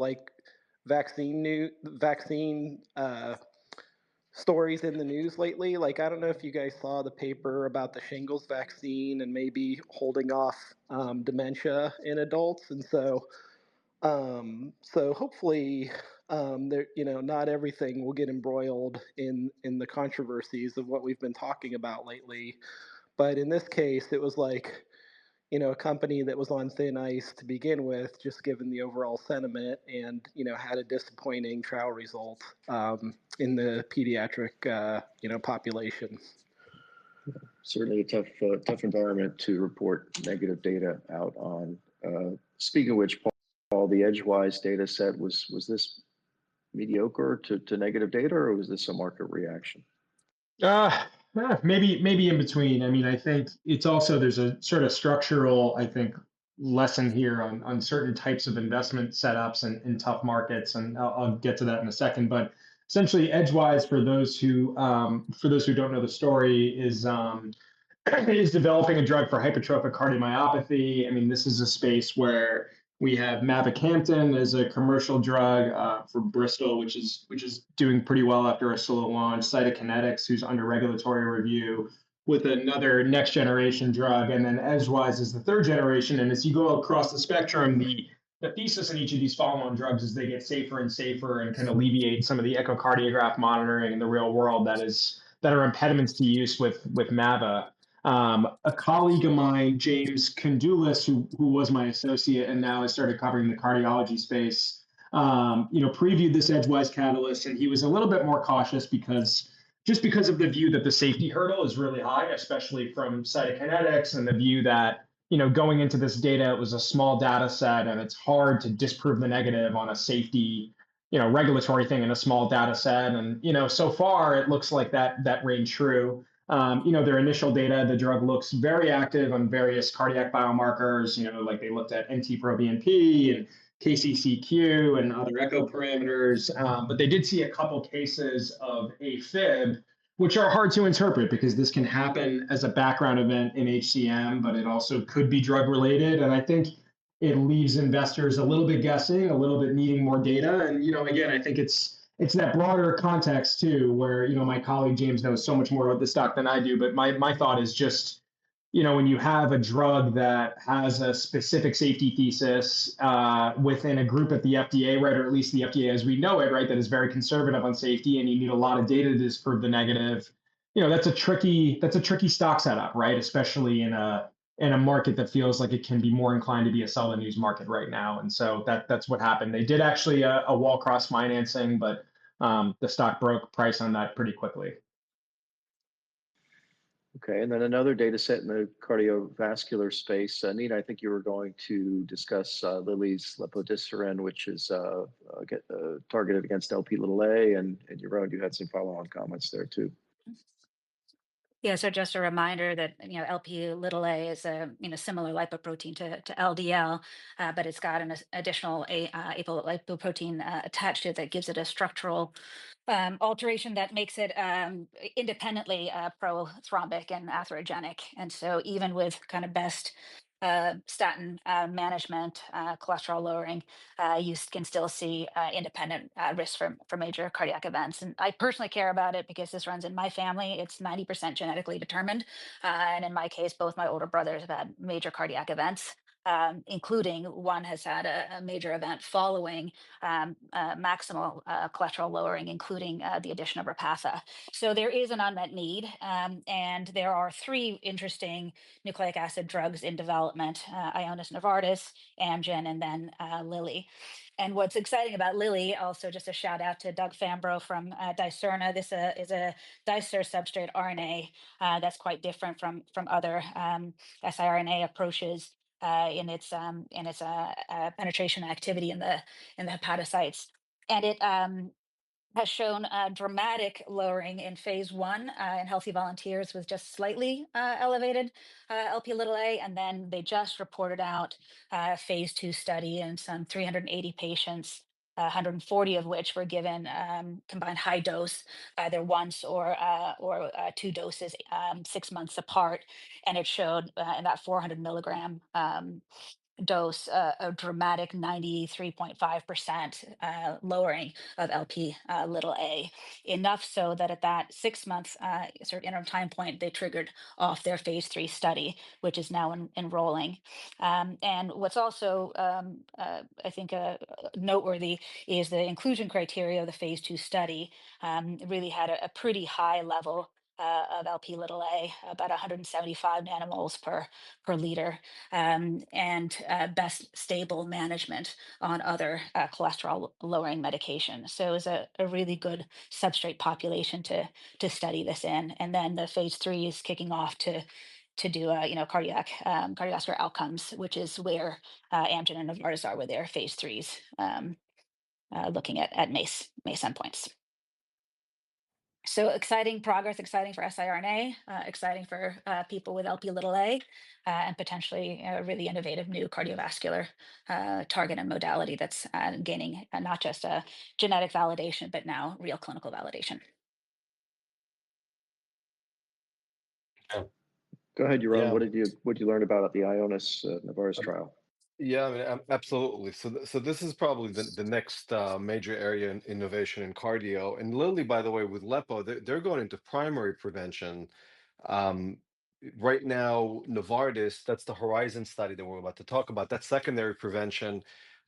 vaccine stories in the news lately. Like, I don't know if you guys saw the paper about the shingles vaccine and maybe holding off dementia in adults. And so hopefully there, not everything will get embroiled in the controversies of what we've been talking about lately. But in this case, it was like, a company that was on thin ice to begin with, just given the overall sentiment, and had a disappointing trial result in the pediatric population. Certainly a tough environment to report negative data out on. Speaking of which, Paul, the Edgewise data set, was this mediocre to negative data, or was this a market reaction? Uh, maybe in between. I mean, I think it's also there's a sort of structural, I think, lesson here on certain types of investment setups and in tough markets, and I'll get to that in a second. But essentially, Edgewise, for those who don't know the story, is developing a drug for hypertrophic cardiomyopathy. I mean, this is a space where we have mavacamten as a commercial drug for Bristol, which is doing pretty well after a slow launch. Cytokinetics, who's under regulatory review, with another next generation drug, and then Edgewise is the third generation. And as you go across the spectrum, the thesis in each of these follow-on drugs is they get safer and safer and can alleviate some of the echocardiograph monitoring in the real world that are impediments to use with MAVA. A colleague of mine, James Kondulis, who was my associate and now has started covering the cardiology space, previewed this Edgewise catalyst, and he was a little bit more cautious because of the view that the safety hurdle is really high, especially from Cytokinetics, and the view that going into this data, it was a small data set, and it's hard to disprove the negative on a safety regulatory thing in a small data set. And so far it looks like that rang true. Their initial data, the drug looks very active on various cardiac biomarkers, like they looked at NT-proBNP and KCCQ and other echo parameters. But they did see a couple cases of AFib, which are hard to interpret because this can happen as a background event in HCM, but it also could be drug related. And I think it leaves investors a little bit guessing, a little bit needing more data. And, again, I think it's that broader context too, where my colleague James knows so much more about this stock than I do. But my thought is just when you have a drug that has a specific safety thesis within a group at the FDA, right, or at least the FDA as we know it, right, that is very conservative on safety, and you need a lot of data to disprove the negative. That's a tricky stock setup, right, especially in a market that feels like it can be more inclined to be a sell the news market right now. And so that's what happened. They did actually a wall cross financing, but the stock broke price on that pretty quickly. Okay, and then another data set in the cardiovascular space. Nina, I think you were going to discuss Lilly's lepodisiran, which is targeted against LP little a, and Yaron, you had some follow-on comments there too. Yeah, so just a reminder that LP little a is a similar lipoprotein to LDL, but it's got an additional apolipoprotein attached to it that gives it a structural alteration that makes it independently prothrombic and atherogenic. And so even with kind of best statin management, cholesterol lowering, you can still see independent risk for major cardiac events. And I personally care about it because this runs in my family. It's 90% genetically determined. And in my case, both my older brothers have had major cardiac events. Including one has had a major event following maximal cholesterol lowering, including the addition of Repatha. So there is an unmet need, and there are three interesting nucleic acid drugs in development: Ionis, Novartis, Amgen, and then Lilly. And what's exciting about Lilly, also just a shout out to Doug Fambro from Dicerna. This is a dicer substrate RNA that's quite different from other siRNA approaches in its penetration activity in the hepatocytes, and it has shown a dramatic lowering in phase one in healthy volunteers with just slightly elevated LP little a, and then they just reported out a phase two study in some 380 patients. 140 of which were given combined high dose, either once or two doses 6 months apart, and it showed in that 400 milligram dose a dramatic 93.5% lowering of LP little a, enough so that at that 6 month sort of interim time point, they triggered off their phase three study, which is now enrolling. And what's also, I think, noteworthy is the inclusion criteria of the phase two study really had a pretty high level of LP little a, about 175 nanomoles per liter, and best stable management on other cholesterol lowering medication. So it was a really good substrate population to study this in. And then the phase three is kicking off to do cardiac cardiovascular outcomes, which is where Amgen and Novartis are with their phase threes, looking at MACE endpoints. So exciting progress, exciting for siRNA, exciting for people with Lp(a), and potentially a really innovative new cardiovascular target and modality that's gaining not just a genetic validation, but now real clinical validation. Yeah. Go ahead, Yaron. Yeah. What did you learn about the Ionis Novartis Um, trial? Yeah, I mean, absolutely. So this is probably the next major area in innovation in cardio. And Lilly, by the way, with Lepo, they're going into primary prevention. Um, right now, Novartis, that's the Horizon study that we're about to talk about. That's secondary prevention.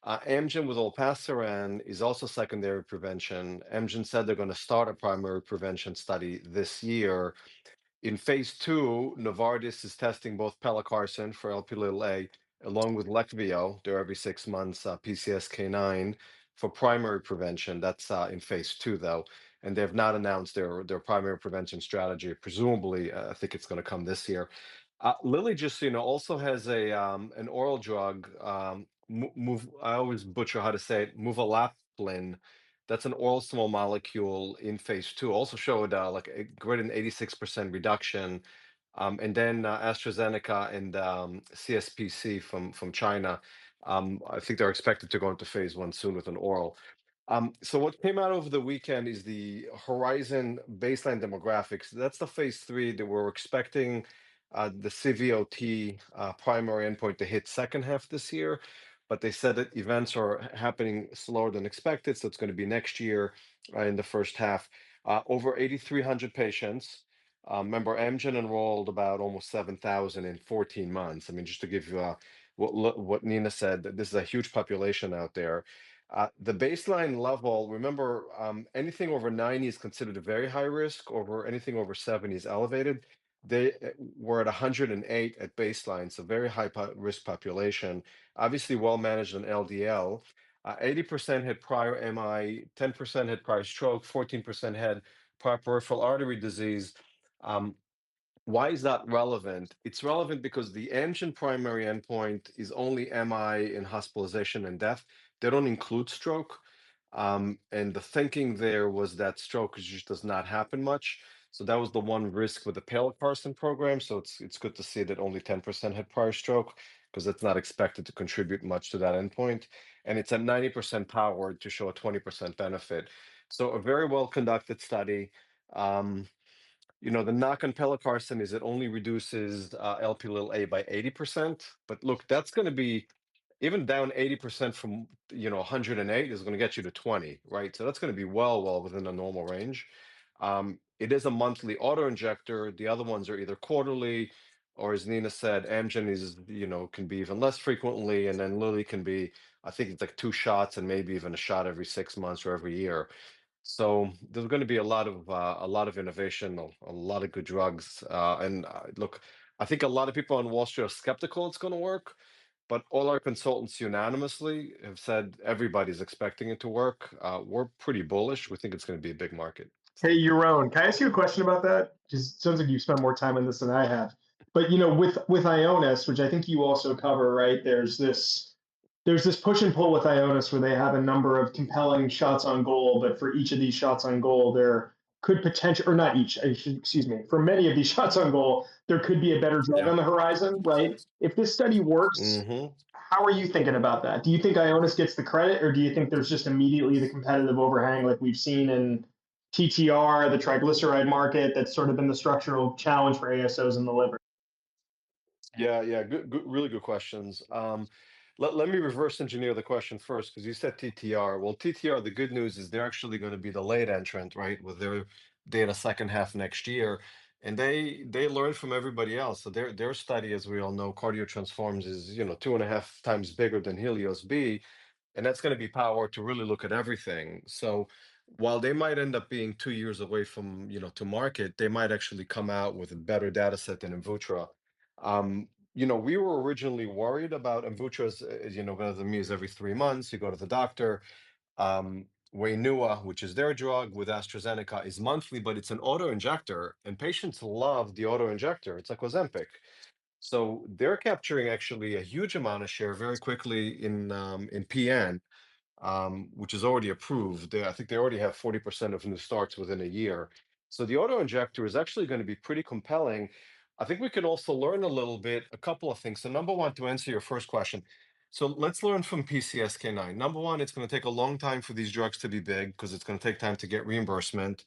Amgen with olpasiran is also secondary prevention. Amgen said they're going to start a primary prevention study this year. In phase two, Novartis is testing both pelacarsen for Lp(a) along with Leqvio, their every 6 months PCSK9 for primary prevention. That's in phase two, though, and they have not announced their primary prevention strategy. Presumably, I think it's going to come this year. Lilly just, also has a an oral drug. Move. I always butcher how to say it. Muvalaplin. That's an oral small molecule in phase two. Also showed like a greater than 86% reduction. And then AstraZeneca and CSPC from China. I think they're expected to go into phase one soon with an oral. So what came out over the weekend is the Horizon baseline demographics. That's the phase three that we're expecting the CVOT primary endpoint to hit second half this year. But they said that events are happening slower than expected, so it's going to be next year in the first half. Over 8,300 patients. Remember, Amgen enrolled about almost 7,000 in 14 months. I mean, just to give you what Nina said, that this is a huge population out there. The baseline level, remember, anything over 90 is considered a very high risk, over anything over 70 is elevated. They were at 108 at baseline, so very high risk population, obviously well managed on LDL. 80% had prior MI, 10% had prior stroke, 14% had prior peripheral artery disease. Um, why is that relevant? It's relevant because the Amgen primary endpoint is only MI in hospitalization and death. They don't include stroke. And the thinking there was that stroke just does not happen much. So that was the one risk with the pelacarsen program. So it's good to see that only 10% had prior stroke because it's not expected to contribute much to that endpoint. And it's at 90% powered to show a 20% benefit. So a very well conducted study. The knock on pelacarsen is it only reduces Lp(a) by 80%. But look, that's going to be even down 80% from 108 is going to get you to 20, right? So that's going to be well within a normal range. It is a monthly auto injector. The other ones are either quarterly, or as Nina said, Amgen is can be even less frequently, and then Lilly can be, I think it's like 2 shots and maybe even a shot every 6 months or every year. So there's going to be a lot of innovation, a lot of good drugs. And look, I think a lot of people on Wall Street are skeptical it's going to work, but all our consultants unanimously have said everybody's expecting it to work. We're pretty bullish. We think it's going to be a big market. Hey, So Yaron, can I ask you a question about that? Just sounds like you spent more time on this than I have. But with Ionis, which I think you also cover, right? There's this push and pull with Ionis where they have a number of compelling shots on goal, but for each of these shots on goal, there could potential, or not each, excuse me, for many of these shots on goal, there could be a better drug yeah. on the horizon, right? If this study works, Hmm. how are you thinking about that? Do you think Ionis gets the credit, or do you think there's just immediately the competitive overhang like we've seen in TTR, the triglyceride market, that's sort of been the structural challenge for ASOs in the liver? Yeah. Good, really good questions. Let me reverse engineer the question first because you said TTR. Well, TTR, the good news is they're actually going to be the late entrant, right, with their data second half next year, and they learn from everybody else. So their study, as we all know, Cardio Transforms is 2.5 times bigger than Helios B, and that's going to be powered to really look at everything. So while they might end up being 2 years away from to market, they might actually come out with a better data set than Invutra. We were originally worried about Amvuttra, as the me is every 3 months, you go to the doctor. Wainua, which is their drug with AstraZeneca, is monthly, but it's an auto injector, and patients love the auto injector. It's like Ozempic. So they're capturing actually a huge amount of share very quickly in PN, which is already approved. I think they already have 40% of new starts within a year. So the auto injector is actually going to be pretty compelling. I think we can also learn a little bit, a couple of things. So number one, to answer your first question, so let's learn from PCSK9. Number one, it's going to take a long time for these drugs to be big because it's going to take time to get reimbursement.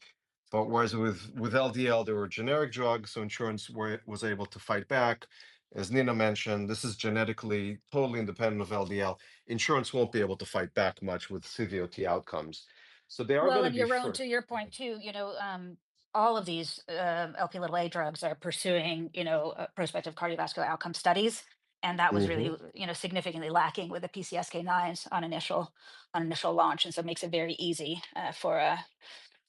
But whereas with LDL, there were generic drugs, so insurance was able to fight back. As Nina mentioned, this is genetically totally independent of LDL. Insurance won't be able to fight back much with CVOT outcomes. So they are Well, going to and be Yaron, first. to your point too, all of these LP(a) drugs are pursuing, prospective cardiovascular outcome studies, and that was really, significantly lacking with the PCSK9s on initial launch, and so it makes it very easy for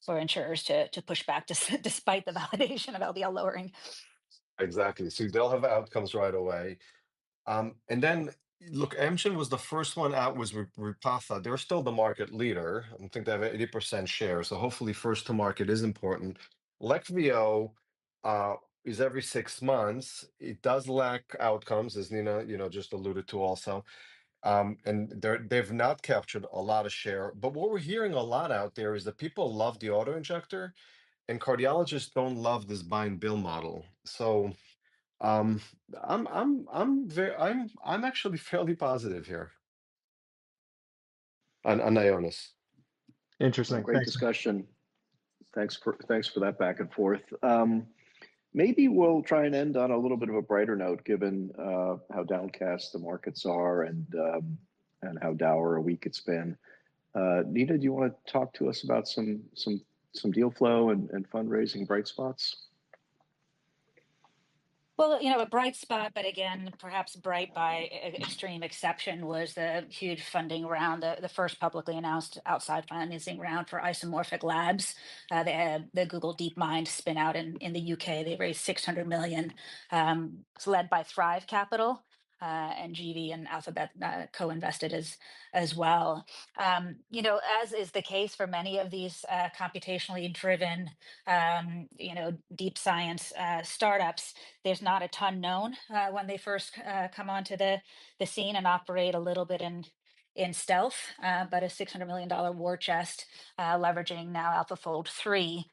insurers to push back despite the validation of LDL lowering. Exactly. So they'll have outcomes right away. And then look, Amgen was the first one out with Repatha. They're still the market leader. I think they have an 80% share. So hopefully first to market is important. Leqvio is every 6 months. It does lack outcomes, as Nina, just alluded to also. And they've not captured a lot of share. But what we're hearing a lot out there is that people love the auto injector and cardiologists don't love this buy and bill model. So um, I'm actually fairly positive here on Ionis. Well, Interesting. great Thanks. discussion. Thanks for that back and forth. Maybe we'll try and end on a little bit of a brighter note, given how downcast the markets are and how dour a week it's been. Nina, do you want to talk to us about some deal flow and fundraising bright spots? Well, a bright spot, but again, perhaps bright by extreme exception, was the huge funding round, the first publicly announced outside financing round for Isomorphic Labs. They had the Google DeepMind spin out in the UK. They raised 600 million. It's led by Thrive Capital. And GV and Alphabet co-invested as well. As is the case for many of these computationally driven, deep science startups, there's not a ton known when they first come onto the scene and operate a little bit in stealth, but a $600 million war chest, leveraging now AlphaFold 3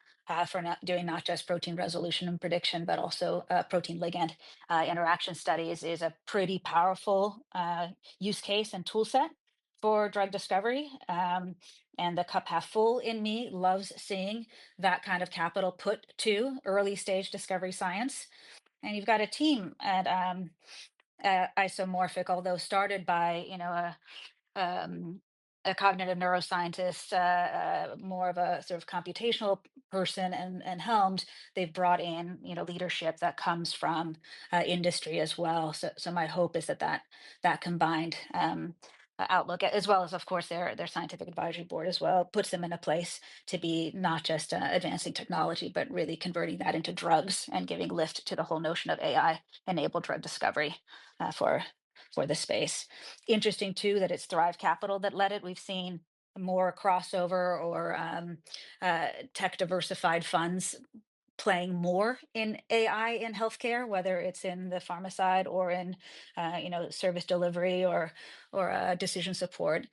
for doing not just protein resolution and prediction, but also protein ligand interaction studies, is a pretty powerful use case and tool set for drug discovery. And the cup half full in me loves seeing that kind of capital put to early stage discovery science. And you've got a team at Isomorphic, although started by a cognitive neuroscientist, more of a sort of computational person, and helmed. They've brought in leadership that comes from industry as well. So my hope is that combined outlook, as well as of course their scientific advisory board as well, puts them in a place to be not just advancing technology, but really converting that into drugs and giving lift to the whole notion of AI enabled drug discovery for the space. Interesting too that it's Thrive Capital that led it. We've seen more crossover or tech diversified funds playing more in AI in healthcare, whether it's in the pharma side or in service delivery or decision support.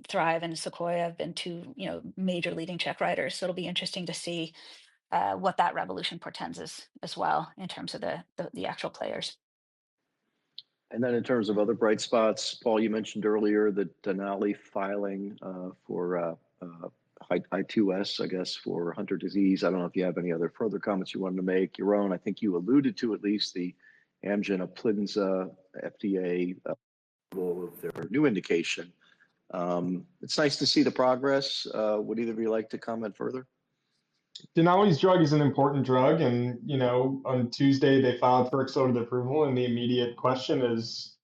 Thrive and Sequoia have been two major leading check writers, so it'll be interesting to see what that revolution portends as well in terms of the actual players. And then in terms of other bright spots, Paul, you mentioned earlier the Denali filing for I2S, I guess, for Hunter disease. I don't know if you have any other further comments you wanted to make. Yaron, I think you alluded to at least the Amgen Uplizna FDA approval of their new indication. It's nice to see the progress. Would either of you like to comment further? Denali's drug is an important drug, and on Tuesday they filed for accelerated approval, and the immediate question is,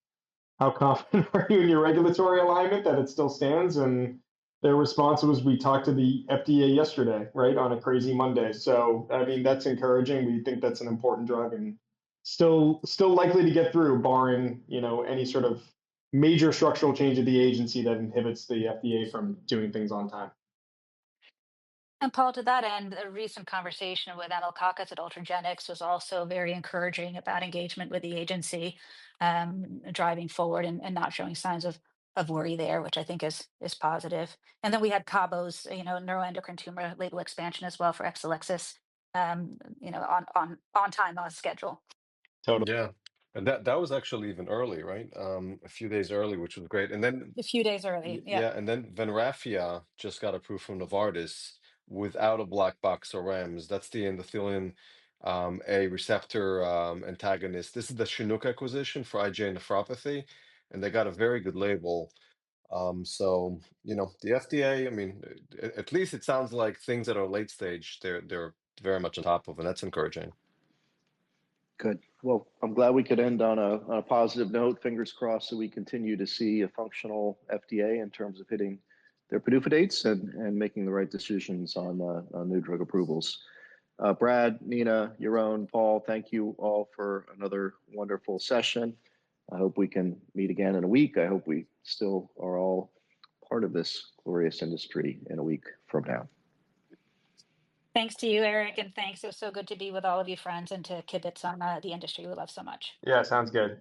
how confident are you in your regulatory alignment that it still stands? And their response was, we talked to the FDA yesterday, right, on a crazy Monday. So I mean, that's encouraging. We think that's an important drug and still likely to get through, barring any sort of major structural change at the agency that inhibits the FDA from doing things on time. And Paul, to that end, a recent conversation with Emil Kakas at Ultragenics was also very encouraging about engagement with the agency, driving forward and not showing signs of of worry there, which I think is positive. And then we had Cabo's, neuroendocrine tumor label expansion as well for Exelixis, on time, on schedule. Totally. Yeah. And that was actually even early, right? A few days early, which was great. And then A few days early. Yeah. yeah, and then Venrafia just got approved from Novartis without a black box or REMS. That's the endothelin A receptor antagonist. This is the Chinook acquisition for IgA nephropathy, and they got a very good label. So the FDA, I mean, at least it sounds like things that are late stage, they're very much on top of, and that's encouraging. Good. Well, I'm glad we could end on a positive note. Fingers crossed that we continue to see a functional FDA in terms of hitting their PDUFA dates and making the right decisions on new drug approvals. Brad, Nina, Yaron, Paul, thank you all for another wonderful session. I hope we can meet again in a week. I hope we still are all part of this glorious industry in a week from now. Thanks to you, Eric, and thanks. It was so good to be with all of you friends and to kibitz on the industry we love so much. Yeah, sounds good.